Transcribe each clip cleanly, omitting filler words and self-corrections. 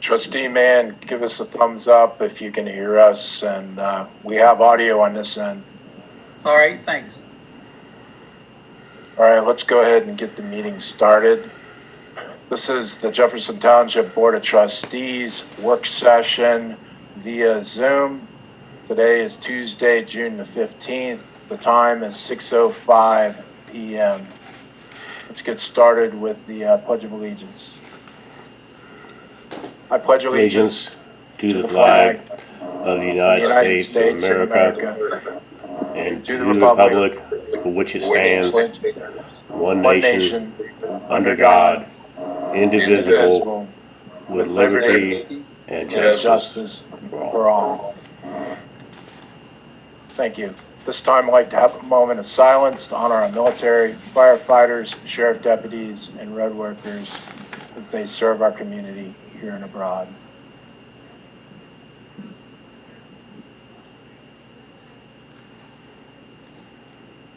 Trustee Mann, give us a thumbs up if you can hear us, and we have audio on this end. All right, thanks. All right, let's go ahead and get the meeting started. This is the Jefferson Township Board of Trustees work session via Zoom. Today is Tuesday, June the 15th. The time is 6:05 p.m. Let's get started with the Pledge of Allegiance. I pledge allegiance to the flag of the United States of America and to the republic for which it stands, one nation, under God, indivisible, with liberty and justice for all. Thank you. This time I'd like to have a moment of silence to honor our military, firefighters, sheriff deputies, and road workers as they serve our community here and abroad.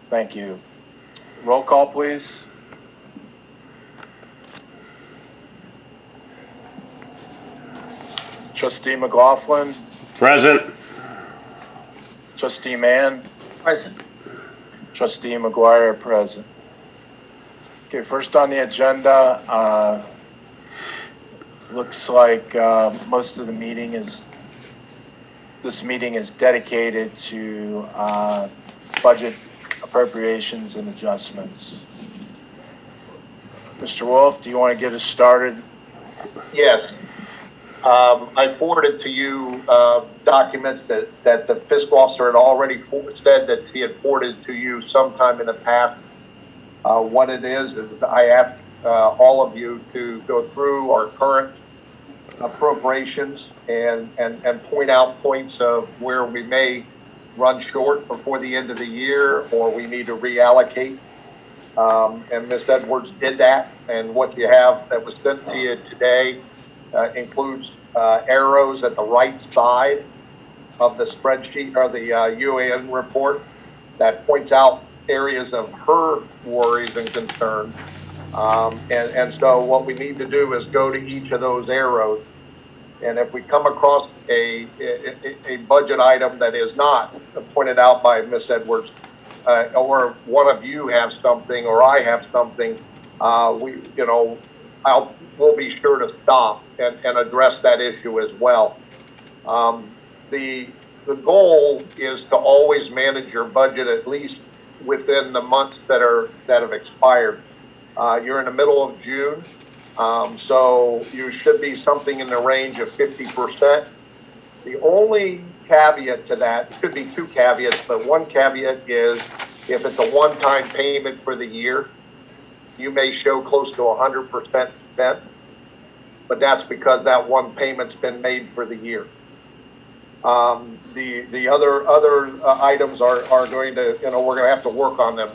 Thank you. Roll call, please. Trustee McLaughlin. Present. Trustee Mann. Present. Trustee McGuire, present. Okay, first on the agenda, looks like most of the meeting is, this meeting is dedicated to budget appropriations and adjustments. Mr. Wolf, do you want to get us started? Yes. I forwarded to you documents that the fiscal officer had already said that he had forwarded to you sometime in the past. What it is I asked all of you to go through our current appropriations and point out points of where we may run short before the end of the year or we need to reallocate. And Ms. Edwards did that, and what you have that was sent to you today includes arrows at the right side of the spreadsheet or the UAN report that points out areas of her worries and concerns. And so what we need to do is go to each of those arrows. And if we come across a budget item that is not pointed out by Ms. Edwards, or one of you have something or I have something, we'll be sure to stop and address that issue as well. The goal is to always manage your budget at least within the months that have expired. You're in the middle of June, so you should be something in the range of 50%. The only caveat to that, it could be two caveats, but one caveat is if it's a one-time payment for the year, you may show close to 100% spent, but that's because that one payment's been made for the year. The other items are going to, we're going to have to work on them.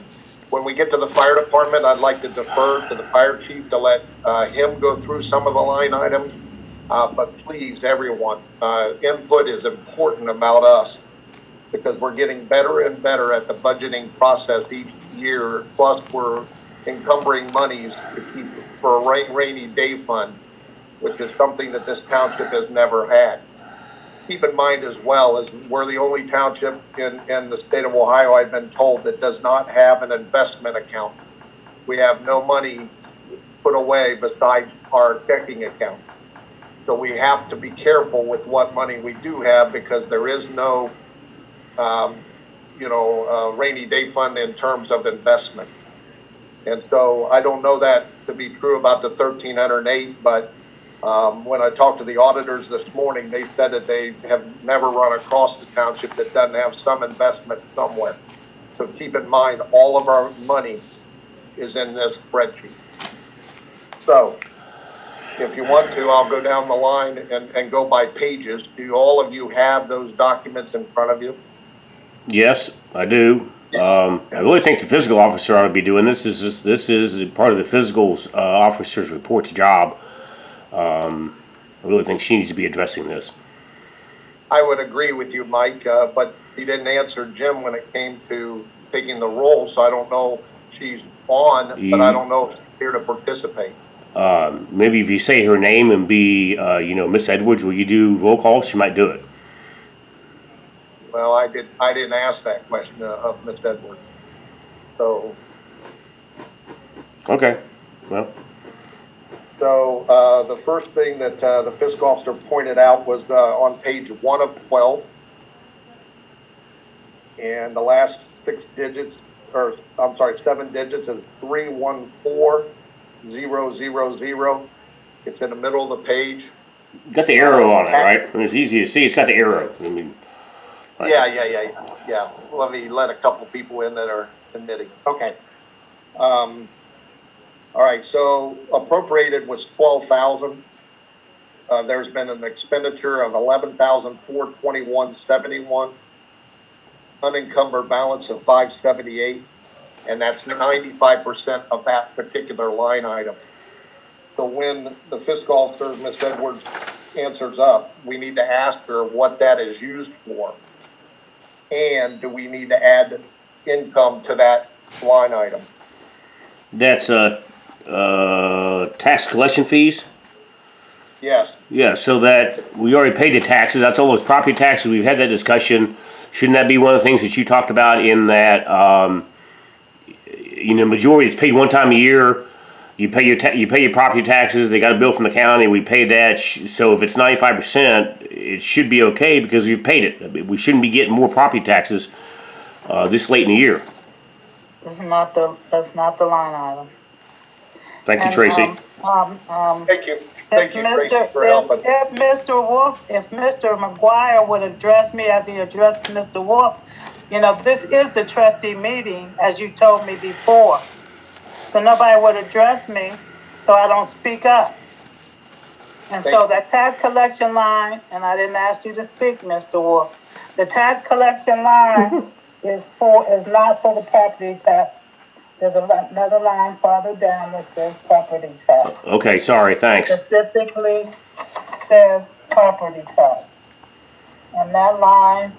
When we get to the fire department, I'd like to defer to the fire chief to let him go through some of the line items. But please, everyone, input is important about us because we're getting better and better at the budgeting process each year. Plus, we're encumbering monies to keep for a rainy day fund, which is something that this township has never had. Keep in mind as well, as we're the only township in the state of Ohio, I've been told, that does not have an investment account. We have no money put away besides our checking account. So we have to be careful with what money we do have because there is no, rainy day fund in terms of investment. And so I don't know that to be true about the 1,308, but when I talked to the auditors this morning, they said that they have never run across the township that doesn't have some investment somewhere. So keep in mind, all of our money is in this spreadsheet. So if you want to, I'll go down the line and go by pages. Do all of you have those documents in front of you? Yes, I do. I really think the fiscal officer ought to be doing this. This is part of the fiscal officer's report's job. I really think she needs to be addressing this. I would agree with you, Mike, but he didn't answer Jim when it came to taking the role, so I don't know if she's on, but I don't know if she's here to participate. Maybe if you say her name and be, Miss Edwards, will you do roll call? She might do it. Well, I didn't ask that question of Ms. Edwards. So, Okay, well, the first thing that the fiscal officer pointed out was on page 1 of 12. And the last 7 digits is 314000. It's in the middle of the page. got the arrow on it, right? I mean, it's easy to see. It's got the arrow. I mean, right. Yeah. Let me let a couple people in that are admitting. Okay. All right. So appropriated was 12,000. There's been an expenditure of 11,421.71. Unencumbered balance of 578, and that's 95% of that particular line item. So when the fiscal officer, Ms. Edwards, answers up, we need to ask her what that is used for. And do we need to add income to that line item? That's tax collection fees. Yes. Yeah, so that we already paid the taxes. That's all those property taxes. We've had that discussion. Shouldn't that be one of the things that you talked about in that? Majority is paid one time a year. You pay your property taxes. They got a bill from the county. We pay that. So if it's 95%, it should be okay because we've paid it. We shouldn't be getting more property taxes this late in the year. That's not the line item. Thank you, And, Tracy. Thank you. Thank you, Tracy, for helping. If Mr. McGuire would address me as he addressed Mr. Wolf, this is the trustee meeting, as you told me before. So nobody would address me, so I don't speak up. And so that tax collection line, and I didn't ask you to speak, Mr. Wolf. The tax collection line is not for the property tax. There's another line farther down that says property tax. Okay, sorry, thanks. Specifically says property tax. And that line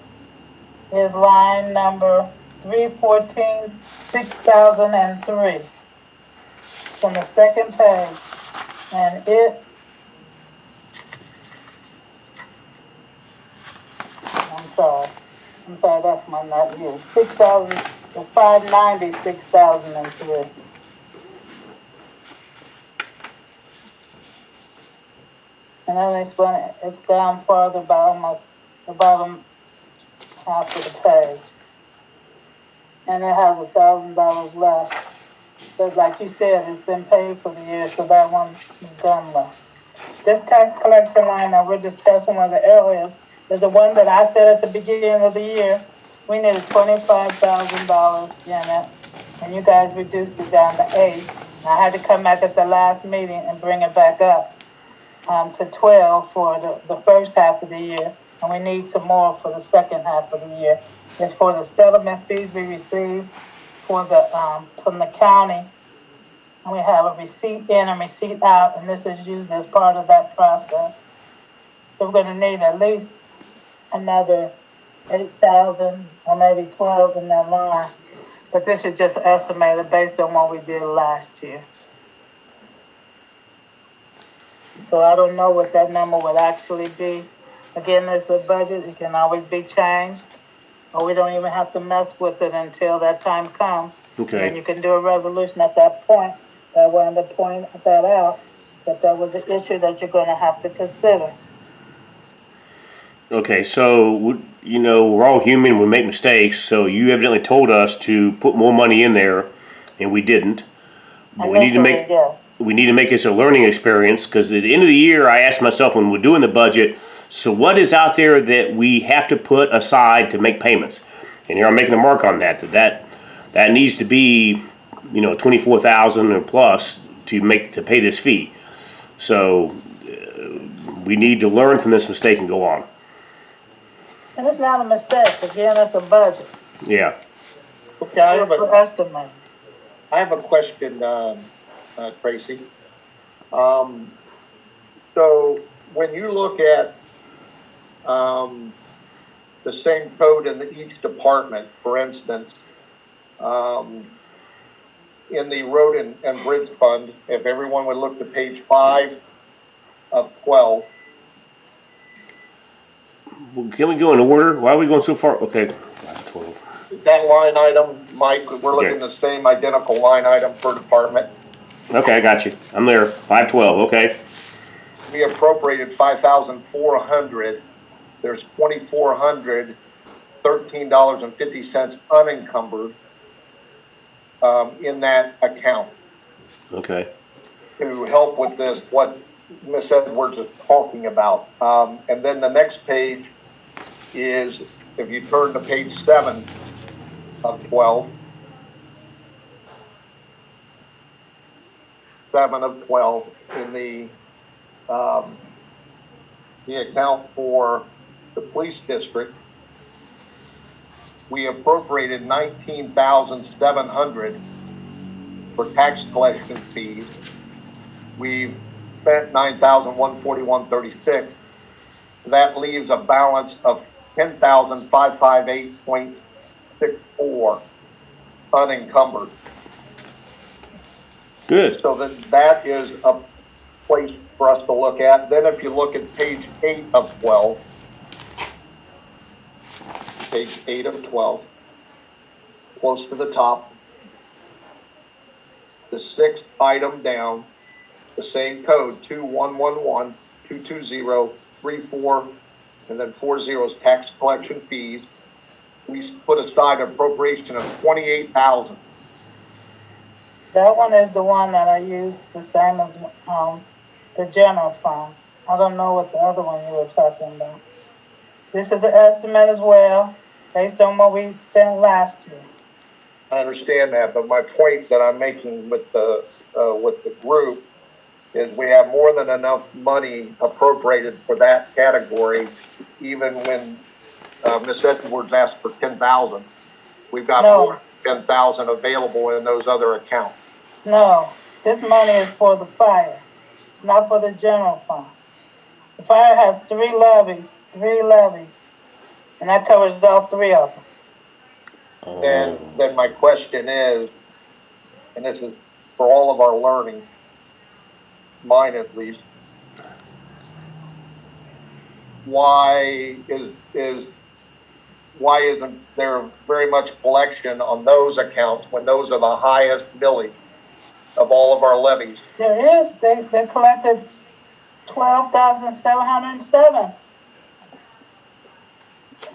is line number 314, 6003. It's on the second page. And I'm sorry, that's my not you. 6,000, it's 590, 6003. And then it's down farther by almost the bottom half of the page. And it has $1,000 left. But like you said, it's been paid for the year, so that one is done left. This tax collection line that we're discussing one of the areas is the one that I said at the beginning of the year, we needed $25,000 in it, and you guys reduced it down to 8. And I had to come back at the last meeting and bring it back up to 12 for the first half of the year, and we need some more for the second half of the year. It's for the settlement fees we received for from the county, and we have a receipt in and receipt out, and this is used as part of that process. So we're going to need at least another 8,000 or maybe 12 in that line. But this is just estimated based on what we did last year. So I don't know what that number would actually be. Again, it's a budget. It can always be changed. Or we don't even have to mess with it until that time comes. Okay. And you can do a resolution at that point that will end up pointing that out, that there was an issue that you're going to have to consider. Okay, so, we're all human, we make mistakes, so you evidently told us to put more money in there, and we didn't. But we need to make this a learning experience, because at the end of the year, I asked myself when we're doing the budget, so what is out there that we have to put aside to make payments? And here I'm making a mark on that needs to be, 24,000 or plus to pay this fee. So, we need to learn from this mistake and go on. And it's not a mistake. Again, it's a budget. Yeah. Okay, I have a question, Tracy. So when you look at the same code in each department, for instance, in the road and bridge fund, if everyone would look to page 5 of 12. Well, can we go in order? Why are we going so far? Okay, 12. That line item, Mike, we're Okay. looking at the same identical line item per department. Okay, I got you. I'm there. 512. Okay. We appropriated 5,400. There's $2,400, $13.50 unencumbered in that account Okay. to help with this, what Ms. Edwards is talking about. And then the next page is, if you turn to page 7 of 12, 7 of 12 in the account for the police district, we appropriated $19,700 for tax collection fees. We spent $9,141.36. That leaves a balance of $10,558.64 unencumbered. Good. So that is a place for us to look at. Then if you look at page 8 of 12, page 8 of 12, close to the top, the 6th item down, the same code, 2111-220-34, and then 4 zeros, tax collection fees. We put aside an appropriation of $28,000. That one is the one that I use the same as the general fund. I don't know what the other one you were talking about. This is an estimate as well, based on what we spent last year. I understand that, but my point that I'm making with the group is we have more than enough money appropriated for that category, even when Ms. Edwards asked for 10,000. We've got more than 10,000 available in those other accounts. No, this money is for the fire. It's not for the general fund. The fire has three levies, and that covers all 3 of them. Then my question is, and this is for all of our learning, mine at least, why isn't there very much collection on those accounts when those are the highest millage of all of our levies? There is, they collected 12,707.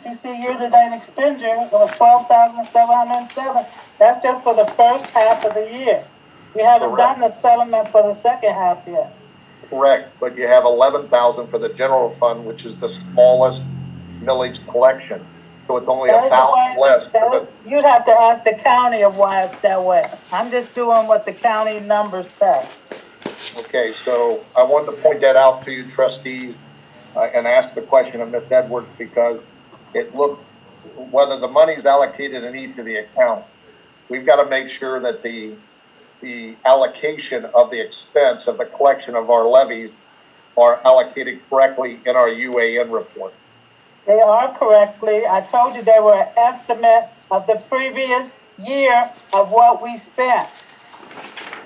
You see year-to-date expenditure was 12,707. That's just for the first half of the year. We haven't done the settlement for the second half yet. Correct, but you have 11,000 for the general fund, which is the smallest millage collection. So it's only 1,000 less. You'd have to ask the county of why it's that way. I'm just doing what the county numbers say. Okay, so I wanted to point that out to you, trustees, and ask the question of Ms. Edwards, because it looks, whether the money is allocated in each of the accounts, we've got to make sure that the allocation of the expense of the collection of our levies are allocated correctly in our UAN report. They are correctly. I told you they were an estimate of the previous year of what we spent.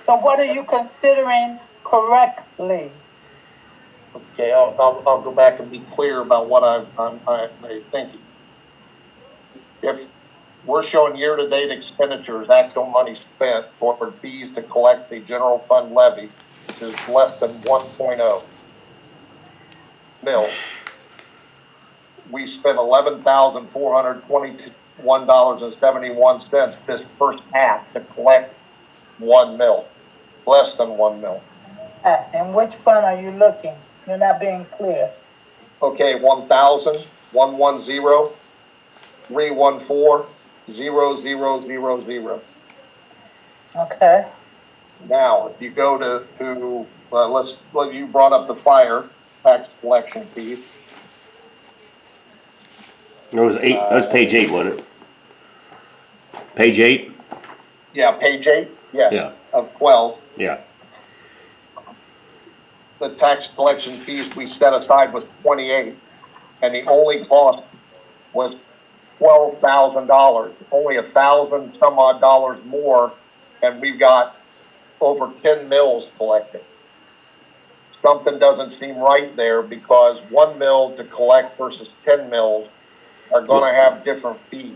So what are you considering correctly? Okay, I'll go back and be clear about what I'm thinking. If we're showing year-to-date expenditures, actual money spent for fees to collect the general fund levy, which is less than 1.0 mil. We spent $11,421.71 this first half to collect 1 mil, less than 1 mil. And which fund are you looking? You're not being clear. Okay, 1,000, 110, 314, 0000. Okay. Now, if you go to you brought up the fire tax collection fees. It was 8. That was page 8, wasn't it? Page 8. Yeah, page 8. Yeah. Yeah. Of 12. Yeah. The tax collection fees we set aside was 28, and the only cost was $12,000. Only $1,000 some odd dollars more and we've got over 10 mills collected. Something doesn't seem right there because 1 mill to collect versus 10 mills are gonna have different fees.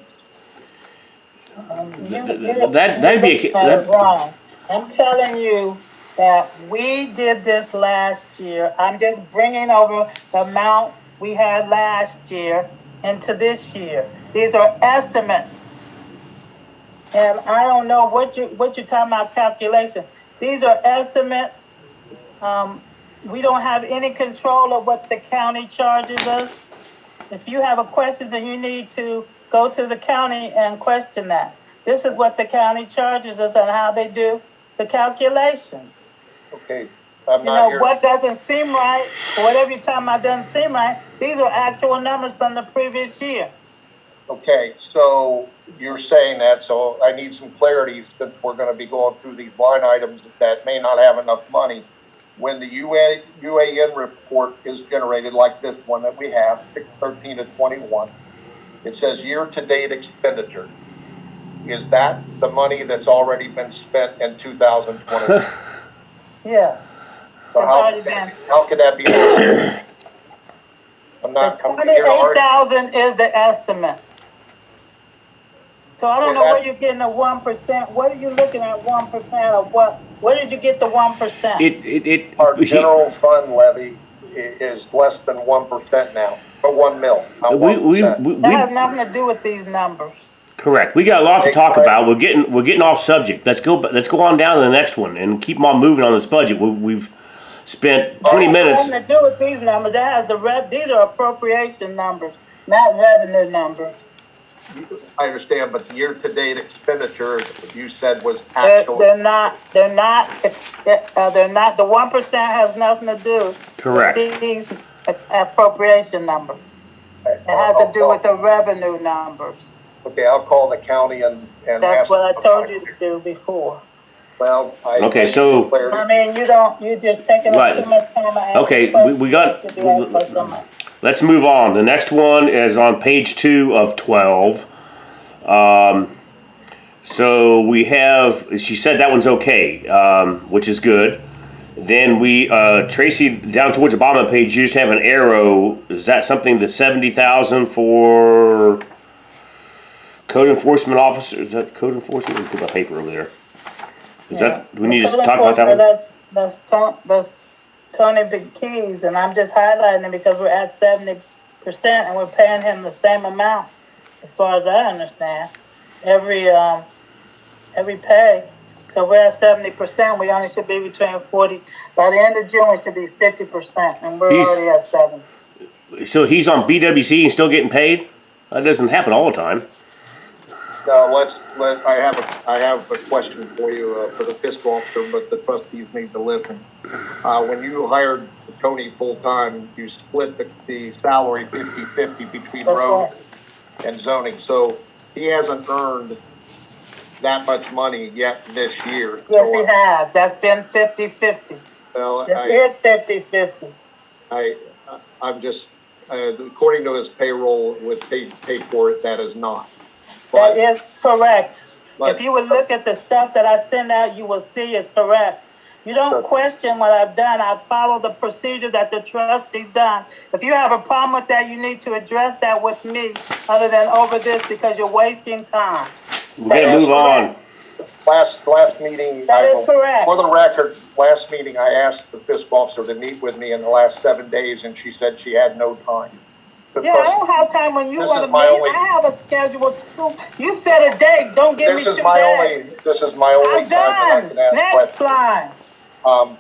That'd be wrong. I'm telling you that we did this last year. I'm just bringing over the amount we had last year into this year. These are estimates. And I don't know what you're talking about calculation. These are estimates. We don't have any control of what the county charges us. If you have a question, then you need to go to the county and question that. This is what the county charges us and how they do the calculations. Okay, I'm not here. What doesn't seem right, or whatever you're talking about doesn't seem right, these are actual numbers from the previous year. Okay, so you're saying that, so I need some clarity since we're gonna be going through these line items that may not have enough money. When the UAN report is generated like this one that we have, 6/13 to 21, it says year-to-date expenditure. Is that the money that's already been spent in 2020? Yeah. So how could that be? I'm The here to argue. 28,000 is the estimate. So I don't know where you're getting the 1%. What are you looking at 1% of what? Where did you get the 1%? Our general fund levy is less than 1% now, for 1 mil. Not 1%. That has nothing to do with these numbers. Correct. We got a lot to talk about. We're getting off subject. Let's go on down to the next one and keep on moving on this budget. We've spent 20 minutes. Nothing to do with these numbers. That has these are appropriation numbers, not revenue numbers. I understand, but the year-to-date expenditure you said was actual. They're not. The 1% has nothing to do. Correct. With these appropriation numbers. It has to do with the revenue numbers. Okay, I'll call the county and that's what I told you to do before. Well, okay, so I mean, you're just taking up too much time. Okay, we got. Let's move on. The next one is on page 2 of 12. So we have. She said that one's okay, which is good. Then we Tracy, down towards the bottom of the page, you just have an arrow. Is that something? The 70,000 for code enforcement officer? Is that code enforcement? Let me put my paper over there. Is that? Do we need to talk about that one? That's Tony Big Keys, and I'm just highlighting it because we're at 70% and we're paying him the same amount, as far as I understand, every pay. So we're at 70%. We only should be between 40. By the end of June, we should be 50%, and we're already at 70. So he's on BWC and still getting paid? That doesn't happen all the time. I have a question for you for the fiscal officer, but the trustees need to listen. When you hired Tony full-time, you split the salary 50-50 between road and zoning. So he hasn't earned that much money yet this year. Yes, he has. That's been 50-50. Well, this is 50-50. I'm just, according to his payroll, with paid for it, that is not. That is correct. If you would look at the stuff that I send out, you will see it's correct. You don't question what I've done. I follow the procedure that the trustee's done. If you have a problem with that, you need to address that with me, other than over this, because you're wasting time. We're gonna move on. Last meeting, that is correct. For the record, last meeting I asked the fiscal officer to meet with me in the last 7 days, and she said she had no time. Yeah, I don't have time when you want to meet. I have a schedule too. You set a date. Don't give me 2 days. This is my only I'm done. Next line.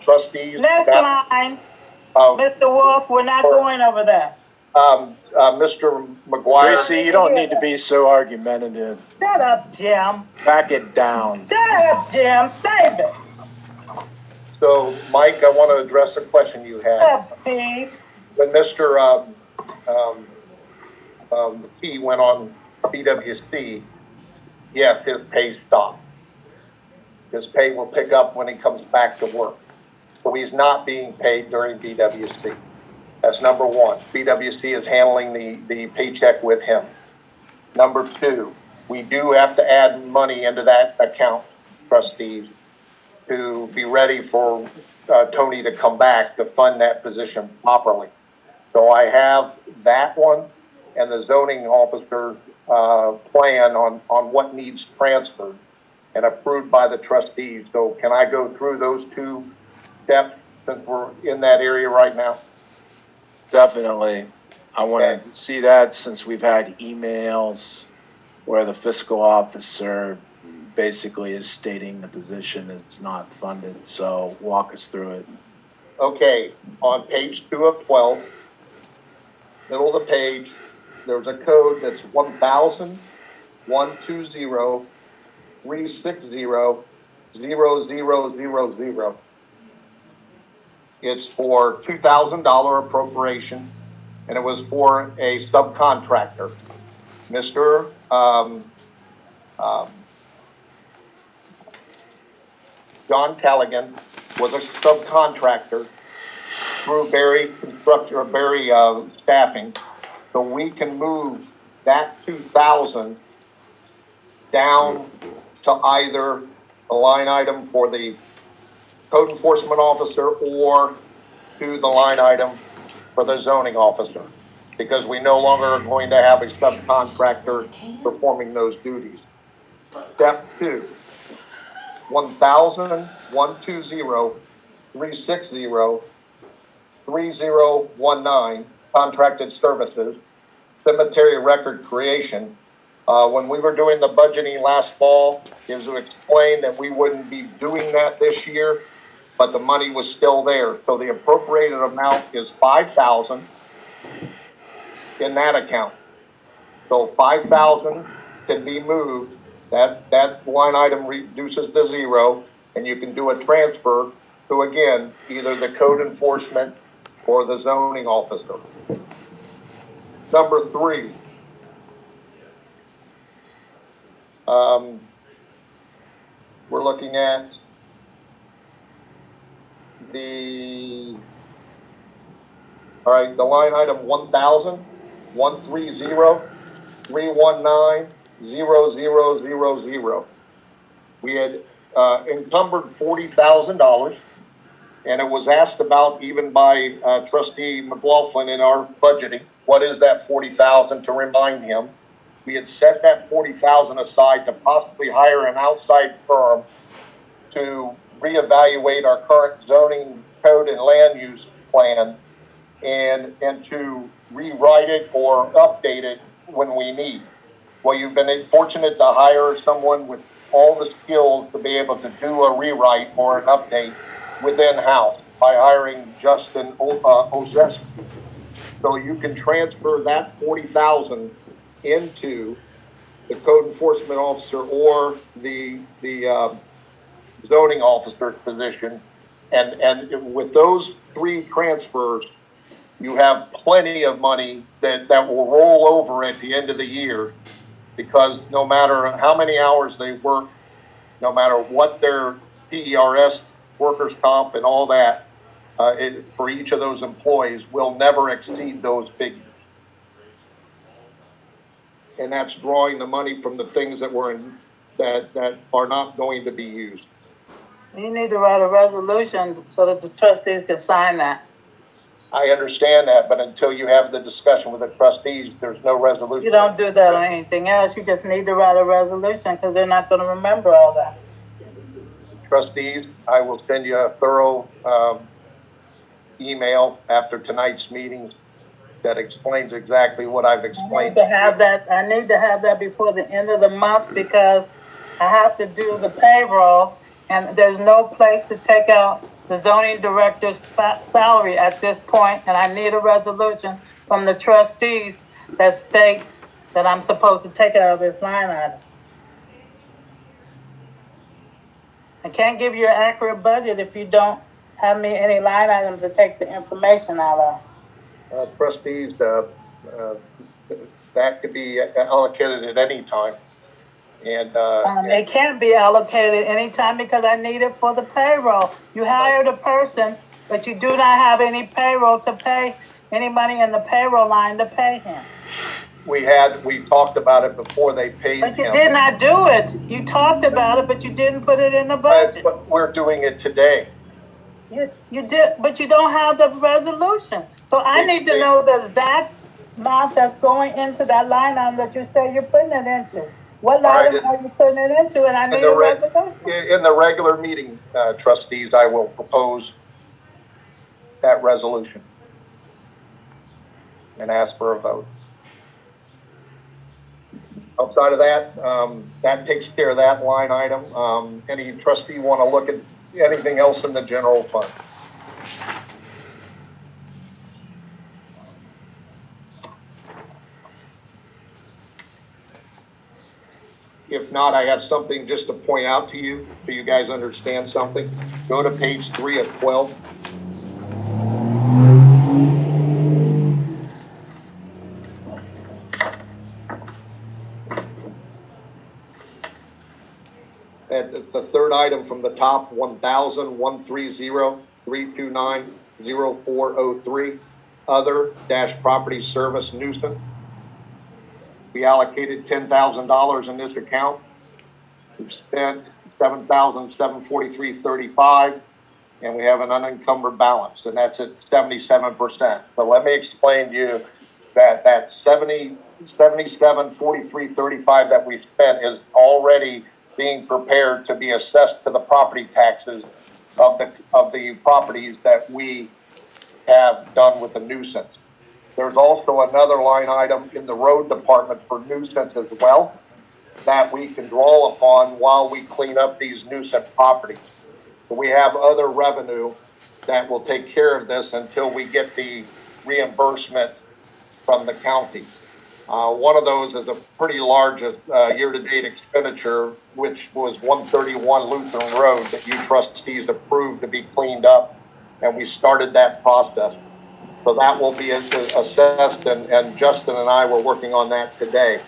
Trustees. Next line. Mr. Wolf, we're not going over that. Mr. McGuire. Tracy, you don't need to be so argumentative. Shut up, Jim. Back it down. Shut up, Jim. Save it. So, Mike, I want to address a question you had. Shut up, Steve. When Mr. He went on BWC, yes, his pay stopped. His pay will pick up when he comes back to work. So he's not being paid during BWC. That's number one. BWC is handling the paycheck with him. Number two, we do have to add money into that account trustees to be ready for Tony to come back to fund that position properly. So I have that one and the zoning officer's plan on what needs transferred and approved by the trustees. So can I go through those two steps since we're in that area right now? Definitely. I want to see that since we've had emails where the fiscal officer basically is stating the position is not funded. So walk us through it. Okay, on page 2 of 12, middle of the page, there's a code that's 1,000-120-360-0000. It's for $2,000 appropriation, and it was for a subcontractor. Mr. John Callaghan was a subcontractor through Berry Construction or Berry Staffing, so we can move that 2,000 down to either a line item for the code enforcement officer or to the line item for the zoning officer, because we no longer are going to have a subcontractor performing those duties. Step 2, 1,000-120-360-3019 contracted services, cemetery record creation. When we were doing the budgeting last fall, it was explained that we wouldn't be doing that this year, but the money was still there. So the appropriated amount is $5,000 in that account. So $5,000 can be moved. That line item reduces to zero, and you can do a transfer to, again, either the code enforcement or the zoning officer. Number 3. We're looking at the line item 1,000-130-319-0000. We had encumbered $40,000, and it was asked about even by Trustee McLaughlin in our budgeting. What is that $40,000? To remind him, we had set that $40,000 aside to possibly hire an outside firm to reevaluate our current zoning code and land use plan and to rewrite it or update it when we need. Well, you've been fortunate to hire someone with all the skills to be able to do a rewrite or an update within house by hiring Justin Ozeski. So you can transfer that $40,000 into the code enforcement officer or the zoning officer's position, and with those 3 transfers, you have plenty of money that will roll over at the end of the year, because no matter how many hours they work, no matter what their PERS, workers' comp, and all that, for each of those employees will never exceed those figures. And that's drawing the money from the things that that are not going to be used. You need to write a resolution so that the trustees can sign that. I understand that, but until you have the discussion with the trustees, there's no resolution. You don't do that on anything else. You just need to write a resolution because they're not going to remember all that. Trustees, I will send you a thorough email after tonight's meetings that explains exactly what I've explained. I need to have that before the end of the month because I have to do the payroll and there's no place to take out the zoning director's salary at this point, and I need a resolution from the trustees that states that I'm supposed to take it out of this line item. I can't give you an accurate budget if you don't have me any line items to take the information out of. Trustees, that could be allocated at any time. And it can't be allocated anytime because I need it for the payroll. You hired a person, but you do not have any payroll to pay, any money in the payroll line to pay him. we talked about it before they paid But you him. did not do it. You talked about it, but you didn't put it in the budget. But we're doing it today. You did, but you don't have the resolution. So I need to know the exact amount that's going into that line item that you say you're putting it into. What line item are you putting it into? And I need a resolution. In the regular meeting, trustees, I will propose that resolution and ask for a vote. Outside of that, that takes care of that line item. Any trustee want to look at anything else in the general fund? If not, I have something just to point out to you, so you guys understand something. Go to page 3 of 12. It's the third item from the top, 1,130,329,0403, other-property service nuisance. We allocated $10,000 in this account. We've spent $7,743.35, and we have an unencumbered balance, and that's at 77%. So let me explain to you that that $77,43.35 that we spent is already being prepared to be assessed to the property taxes of the properties that we have done with the nuisance. There's also another line item in the road department for nuisance as well that we can draw upon while we clean up these nuisance properties. So we have other revenue that will take care of this until we get the reimbursement from the county. One of those is a pretty large year-to-date expenditure, which was 131 Lutheran Road that you trustees approved to be cleaned up, and we started that process. So that will be assessed, and Justin and I were working on that today.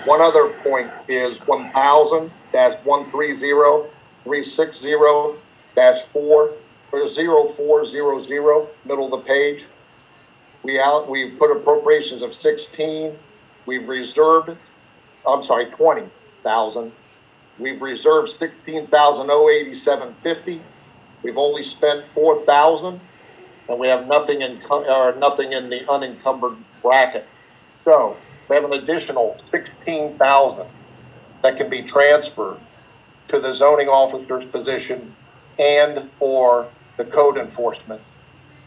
One other point is 1,000-130-360-4-0400, middle of the page. We put appropriations of 16. We've reserved, 20,000. We've reserved 16,087.50. We've only spent 4,000, and we have nothing in the unencumbered bracket. So we have an additional 16,000 that can be transferred to the zoning officer's position and for the code enforcement,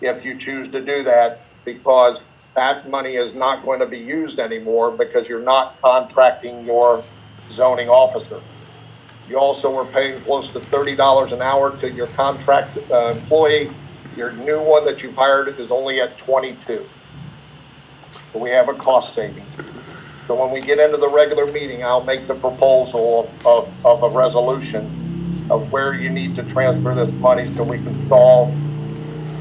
if you choose to do that, because that money is not going to be used anymore because you're not contracting your zoning officer. You also were paying close to $30 an hour to your contract employee. Your new one that you've hired is only at 22. So we have a cost saving. So when we get into the regular meeting, I'll make the proposal of a resolution of where you need to transfer this money so we can solve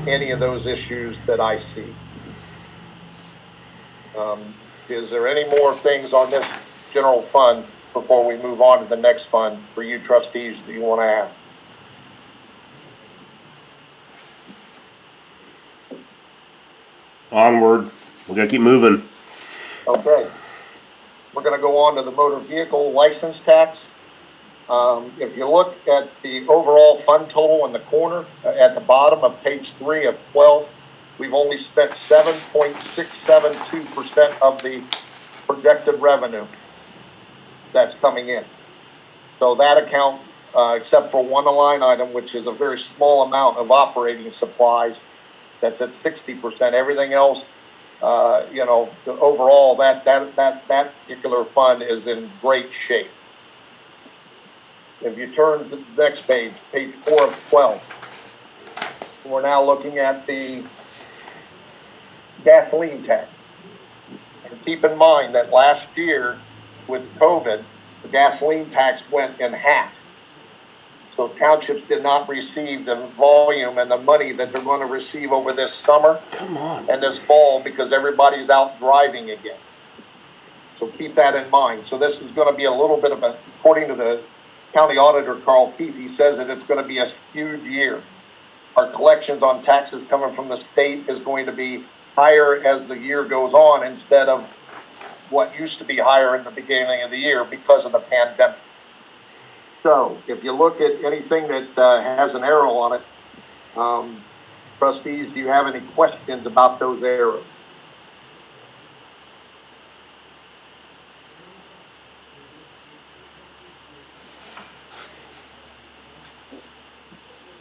any of those issues that I see. Is there any more things on this general fund before we move on to the next fund for you trustees that you want to ask? Onward. We're gonna keep moving. Okay. We're going to go on to the motor vehicle license tax. If you look at the overall fund total in the corner at the bottom of page 3 of 12, we've only spent 7.672% of the projected revenue that's coming in. So that account, except for one line item, which is a very small amount of operating supplies, that's at 60%. Everything else, overall, that particular fund is in great shape. If you turn to the next page, page 4 of 12, we're now looking at the gasoline tax. And keep in mind that last year with COVID, the gasoline tax went in half. So townships did not receive the volume and the money that they're going to receive over this summer and this fall because everybody's out driving again. So keep that in mind. So this is going to be a little bit of a, according to the county auditor, Carl Keith, he says that it's going to be a huge year. Our collections on taxes coming from the state is going to be higher as the year goes on instead of what used to be higher in the beginning of the year because of the pandemic. So if you look at anything that has an arrow on it, trustees, do you have any questions about those arrows?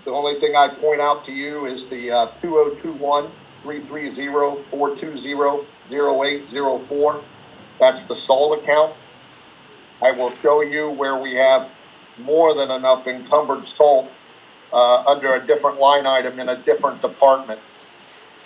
The only thing I point out to you is the 2021-330-420-0804. That's the SALT account. I will show you where we have more than enough encumbered salt under a different line item in a different department.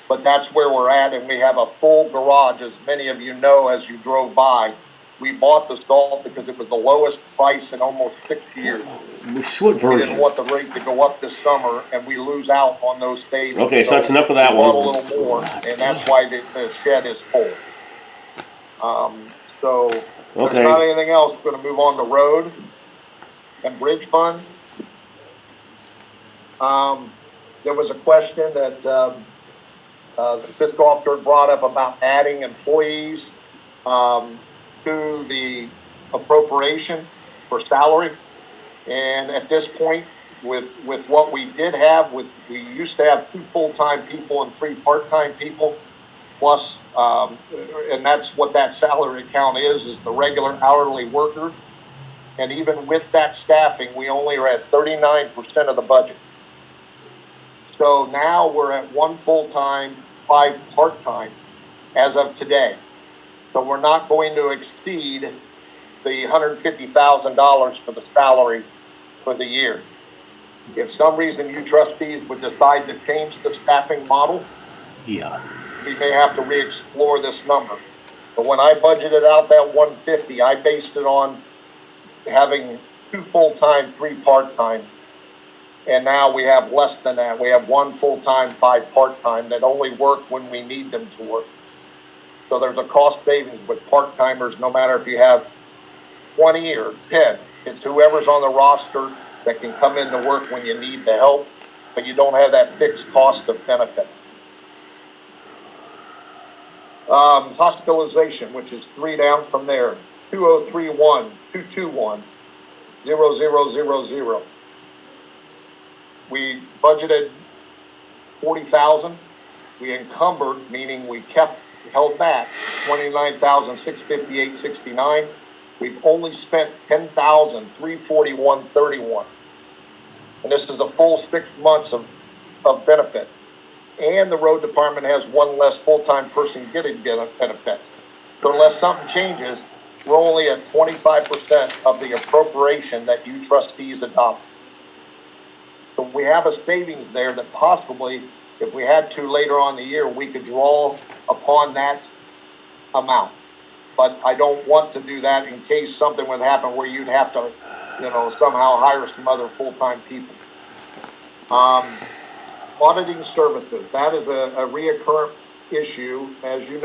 But that's where we're at, and we have a full garage, as many of you know as you drove by. We bought the salt because it was the lowest price in almost 6 years. What We version? didn't want the rate to go up this summer, and we lose out on those savings. Okay, so that's enough of that we bought one. a little more, and that's why the shed is full. So if there's Okay. not anything else, we're going to move on to road and bridge fund. There was a question that the fiscal officer brought up about adding employees to the appropriation for salary. And at this point, with what we did have, we used to have 2 full-time people and 3 part-time people, plus, and that's what that salary account is the regular hourly worker. And even with that staffing, we only are at 39% of the budget. So now we're at 1 full-time, 5 part-time as of today. So we're not going to exceed the $150,000 for the salary for the year. If some reason you trustees would decide to change the staffing model, Yeah. we may have to re-explore this number. But when I budgeted out that 150, I based it on having 2 full-time, 3 part-time. And now we have less than that. We have 1 full-time, 5 part-time that only work when we need them to work. So there's a cost savings with part-timers, no matter if you have 20 or 10. It's whoever's on the roster that can come in to work when you need the help, but you don't have that fixed cost of benefit. Hospitalization, which is 3 down from there, 2031-221-0000. We budgeted 40,000. We encumbered, meaning we held back 29,658.69. We've only spent 10,341.31. And this is a full 6 months of benefit. And the road department has 1 less full-time person getting benefits. So unless something changes, we're only at 25% of the appropriation that you trustees adopt. So we have a savings there that possibly, if we had to later on in the year, we could draw upon that amount. But I don't want to do that in case something would happen where you'd have to, somehow hire some other full-time people. Auditing services, that is a reoccurring issue. As you know,